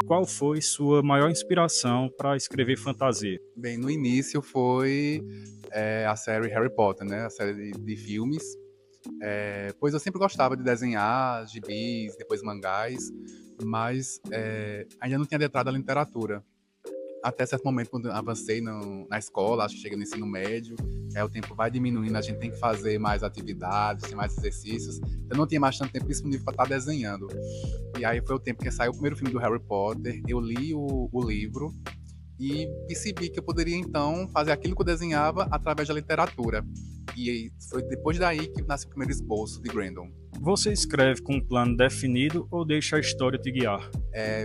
Qual foi sua maior inspiração para escrever fantasia? Bem, no início foi a série Harry Potter, né? A série de filmes. Pois eu sempre gostava de desenhar gibis, depois mangás, mas ainda não tinha adentrado a literatura. Até certo momento, quando eu avancei na escola, acho que cheguei no ensino médio, o tempo vai diminuindo, a gente tem que fazer mais atividades, tem mais exercícios. Eu não tinha mais tanto tempo disponível para estar desenhando. E aí foi o tempo que saiu o primeiro filme do Harry Potter, eu li o livro e percebi que eu poderia então fazer aquilo que eu desenhava através da literatura. E foi depois daí que nasceu o primeiro esboço de Grendel. Você escreve com um plano definido ou deixa a história te guiar?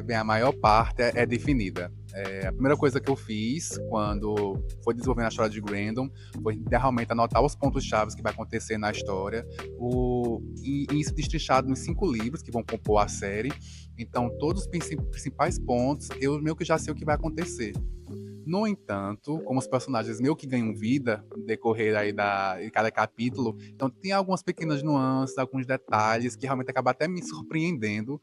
Bem, a maior parte é definida. A primeira coisa que eu fiz quando foi desenvolvendo a história de Grendel foi realmente anotar os pontos-chave que vai acontecer na história, e isso destrinchado nos 5 livros que vão compor a série. Então, todos os principais pontos, eu meio que já sei o que vai acontecer. No entanto, como os personagens meio que ganham vida no decorrer aí de cada capítulo, então tem algumas pequenas nuances, alguns detalhes que realmente acabam até me surpreendendo,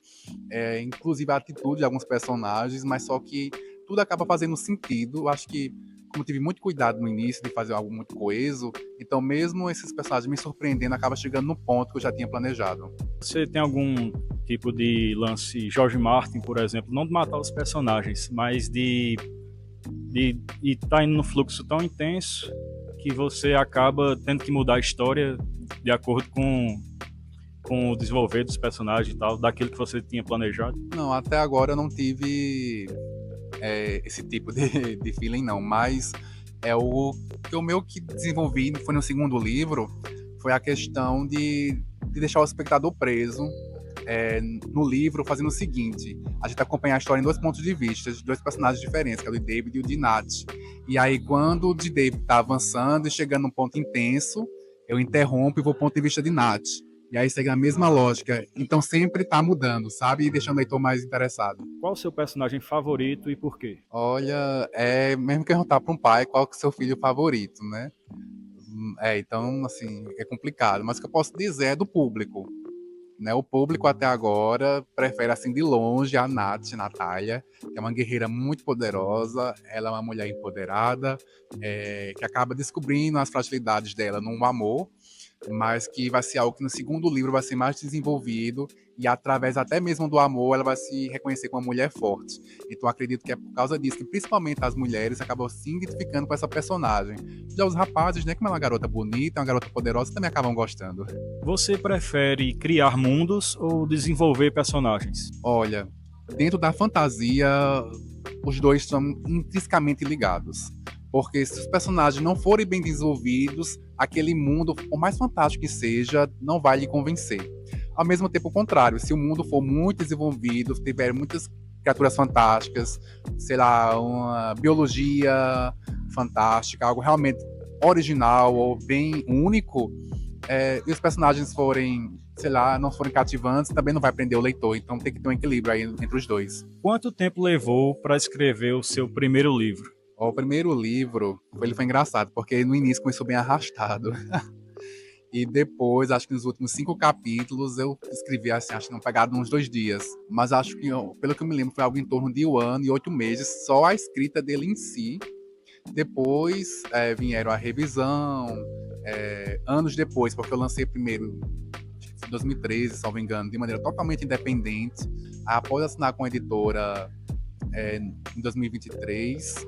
inclusive a atitude de alguns personagens, mas só que tudo acaba fazendo sentido. Eu acho que, como eu tive muito cuidado no início de fazer algo muito coeso, então mesmo esses personagens me surpreendendo, acaba chegando no ponto que eu já tinha planejado. Você tem algum tipo de lance George Martin, por exemplo, não de matar os personagens, mas de estar indo no fluxo tão intenso que você acaba tendo que mudar a história de acordo com o desenvolver dos personagens e tal, daquilo que você tinha planejado? Não, até agora eu não tive esse tipo de feeling, não, mas o que eu meio que desenvolvi foi no segundo livro, foi a questão de deixar o espectador preso no livro, fazendo o seguinte: a gente acompanha a história em 2 pontos de vista, de 2 personagens diferentes, que é o de David e o de Nat. E aí, quando o de David tá avançando e chegando num ponto intenso, eu interrompo e vou pro ponto de vista de Nat. E aí segue a mesma lógica. Então sempre tá mudando, sabe? E deixando o leitor mais interessado. Qual o seu personagem favorito e por quê? Olha, mesmo que perguntar para um pai qual que é o seu filho favorito, né? Então, assim, é complicado. Mas o que eu posso dizer é do público. Né, o público até agora prefere, assim, de longe, a Natália, que é uma guerreira muito poderosa. Ela é uma mulher empoderada, que acaba descobrindo as fragilidades dela no amor, mas que vai ser algo que no segundo livro vai ser mais desenvolvido, e através até mesmo do amor ela vai se reconhecer como uma mulher forte. Então acredito que é por causa disso que principalmente as mulheres acabam se identificando com essa personagem. Já os rapazes, né, como é uma garota bonita, uma garota poderosa, também acabam gostando. Você prefere criar mundos ou desenvolver personagens? Olha, dentro da fantasia, os dois são intrinsecamente ligados. Porque se os personagens não forem bem desenvolvidos, aquele mundo, por mais fantástico que seja, não vai lhe convencer. Ao mesmo tempo, o contrário, se o mundo for muito desenvolvido, tiver muitas criaturas fantásticas, sei lá, uma biologia fantástica, algo realmente original ou bem único, e os personagens forem, sei lá, não forem cativantes, também não vai prender o leitor. Então tem que ter um equilíbrio aí entre os dois. Quanto tempo levou para escrever o seu primeiro livro? O primeiro livro, ele foi engraçado, porque no início começou bem arrastado. E depois, acho que nos últimos 5 capítulos, eu escrevi assim, acho que não pegado uns 2 dias. Mas acho que, pelo que eu me lembro, foi algo em torno de 1 ano e 8 meses, só a escrita dele em si. Depois vieram a revisão, anos depois, porque eu lancei primeiro em 2013, se não me engano, de maneira totalmente independente. Após assinar com a editora em 2023,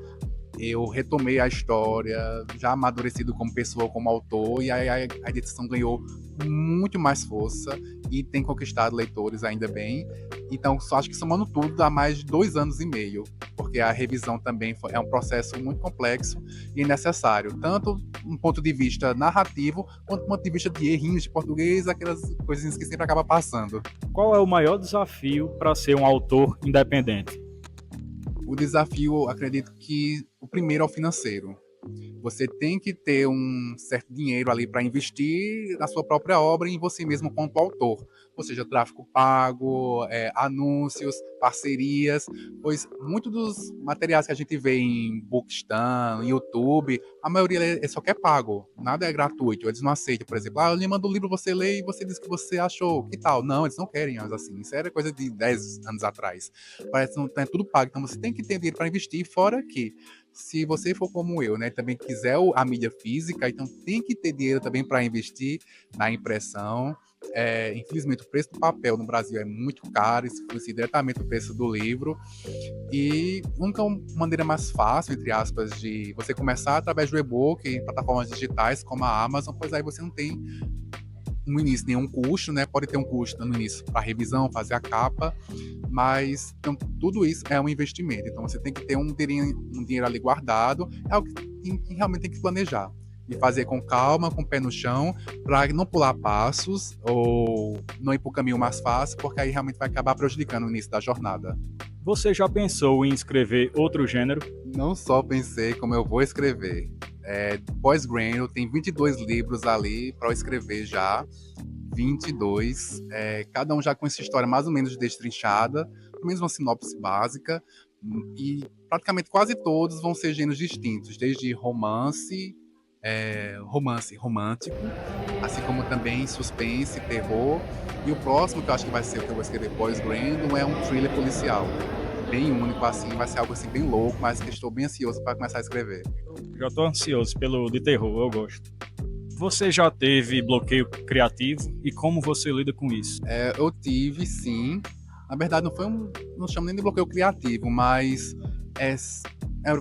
eu retomei a história, já amadurecido como pessoa, como autor, e aí a edição ganhou muito mais força e tem conquistado leitores ainda bem. Então, só acho que somando tudo, dá mais de 2 anos e meio, porque a revisão também é um processo muito complexo e necessário, tanto do ponto de vista narrativo, quanto do ponto de vista de errinhos de português, aquelas coisinhas que sempre acaba passando. Qual é o maior desafio para ser um autor independente? O desafio, acredito que o primeiro é o financeiro. Você tem que ter um certo dinheiro ali para investir na sua própria obra e em você mesmo quanto autor. Ou seja, tráfego pago, anúncios, parcerias, pois muitos dos materiais que a gente vê em Bookstan, YouTube, a maioria só quer pago, nada é gratuito. Eles não aceitam, por exemplo, eu lhe mando o livro, você lê e você diz o que você achou, que tal? Não, eles não querem, mas assim, isso era coisa de 10 anos atrás. Parece que é tudo pago, então você tem que ter dinheiro para investir, fora que se você for como eu, né, também quiser a mídia física, então tem que ter dinheiro também para investir na impressão. Infelizmente, o preço do papel no Brasil é muito caro, isso influencia diretamente o preço do livro. E a única maneira mais fácil, entre aspas, de você começar através do e-book em plataformas digitais como a Amazon, pois aí você não tem no início nenhum custo, né? Pode ter um custo no início para revisão, fazer a capa, mas então, tudo isso é um investimento. Então você tem que ter um dinheiro ali guardado, é algo que realmente tem que planejar. E fazer com calma, com o pé no chão, para não pular passos ou não ir para o caminho mais fácil, porque aí realmente vai acabar prejudicando o início da jornada. Você já pensou em escrever outro gênero? Não só pensei como eu vou escrever. Pós-Grendel tem 22 livros ali para eu escrever já, 22, cada um já com essa história mais ou menos destrinchada, pelo menos uma sinopse básica, e praticamente quase todos vão ser gêneros distintos, desde romance romântico, assim como também suspense, terror, e o próximo que eu acho que vai ser o que eu vou escrever pós-Grendel é um thriller policial, bem único assim, vai ser algo assim bem louco, mas que estou bem ansioso para começar a escrever. Já estou ansioso pelo de terror, eu gosto. Você já teve bloqueio criativo e como você lida com isso? Eu tive, sim. Na verdade, não chamo nem de bloqueio criativo, mas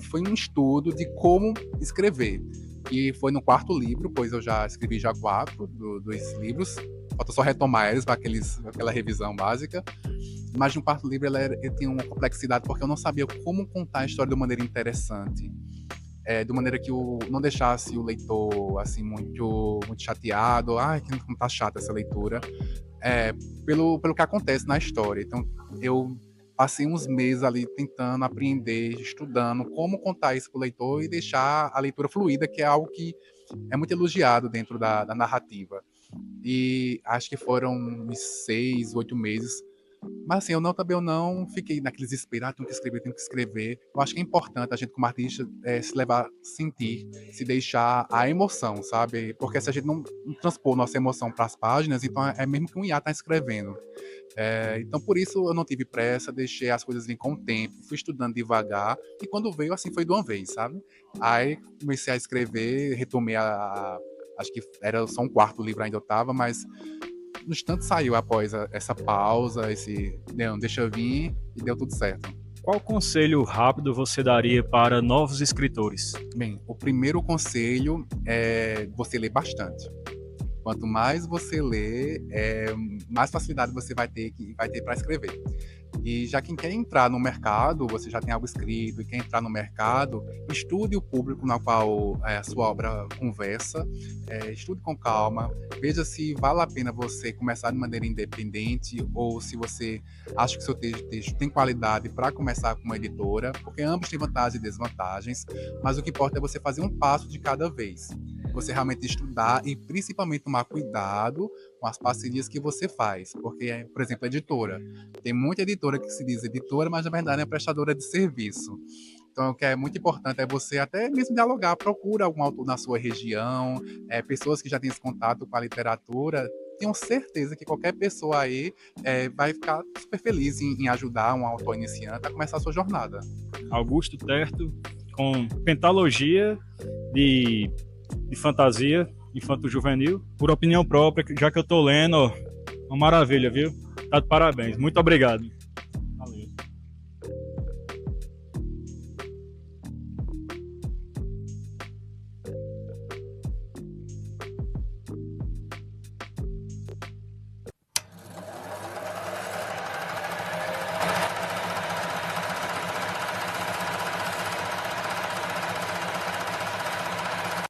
foi um estudo de como escrever. E foi no 4º livro, pois eu já escrevi já 4 dos livros. Falta só retomar eles para aquela revisão básica. Mas no 4º livro ele tinha uma complexidade porque eu não sabia como contar a história de maneira interessante. De maneira que não deixasse o leitor assim muito chateado, que não tá chata essa leitura, pelo que acontece na história. Então eu passei uns meses ali tentando aprender, estudando como contar isso para o leitor e deixar a leitura fluida, que é algo que é muito elogiado dentro da narrativa. E acho que foram uns 6, 8 meses. Mas assim, eu não fiquei naquele desespero, tenho que escrever. Eu acho que é importante a gente, como artista, se levar, sentir, se deixar a emoção, sabe? Porque se a gente não transpor nossa emoção para as páginas, então é mesmo que um IA tá escrevendo. Então, por isso, eu não tive pressa, deixei as coisas vir com o tempo, fui estudando devagar, e quando veio, assim, foi de uma vez, sabe? Aí comecei a escrever, retomei acho que era só um 4º livro ainda eu tava, mas no instante saiu após essa pausa, deixa eu vir, e deu tudo certo. Qual conselho rápido você daria para novos escritores? Bem, o primeiro conselho é você ler bastante. Quanto mais você lê, mais facilidade você vai ter para escrever. E já quem quer entrar no mercado, você já tem algo escrito e quer entrar no mercado, estude o público na qual a sua obra conversa, estude com calma, veja se vale a pena você começar de maneira independente ou se você acha que seu texto tem qualidade para começar com uma editora, porque ambos têm vantagens e desvantagens, mas o que importa é você fazer um passo de cada vez. Você realmente estudar e principalmente tomar cuidado com as parcerias que você faz, porque, por exemplo, editora. Tem muita editora que se diz editora, mas na verdade é prestadora de serviço. Então, o que é muito importante é você até mesmo dialogar, procura algum autor na sua região, pessoas que já têm esse contato com a literatura. Tenho certeza que qualquer pessoa aí vai ficar super feliz em ajudar um autor iniciante a começar a sua jornada. Augusto Terto, com pentalogia de fantasia infanto-juvenil, por opinião própria, já que eu tô lendo, uma maravilha, viu? Tá de parabéns. Muito obrigado.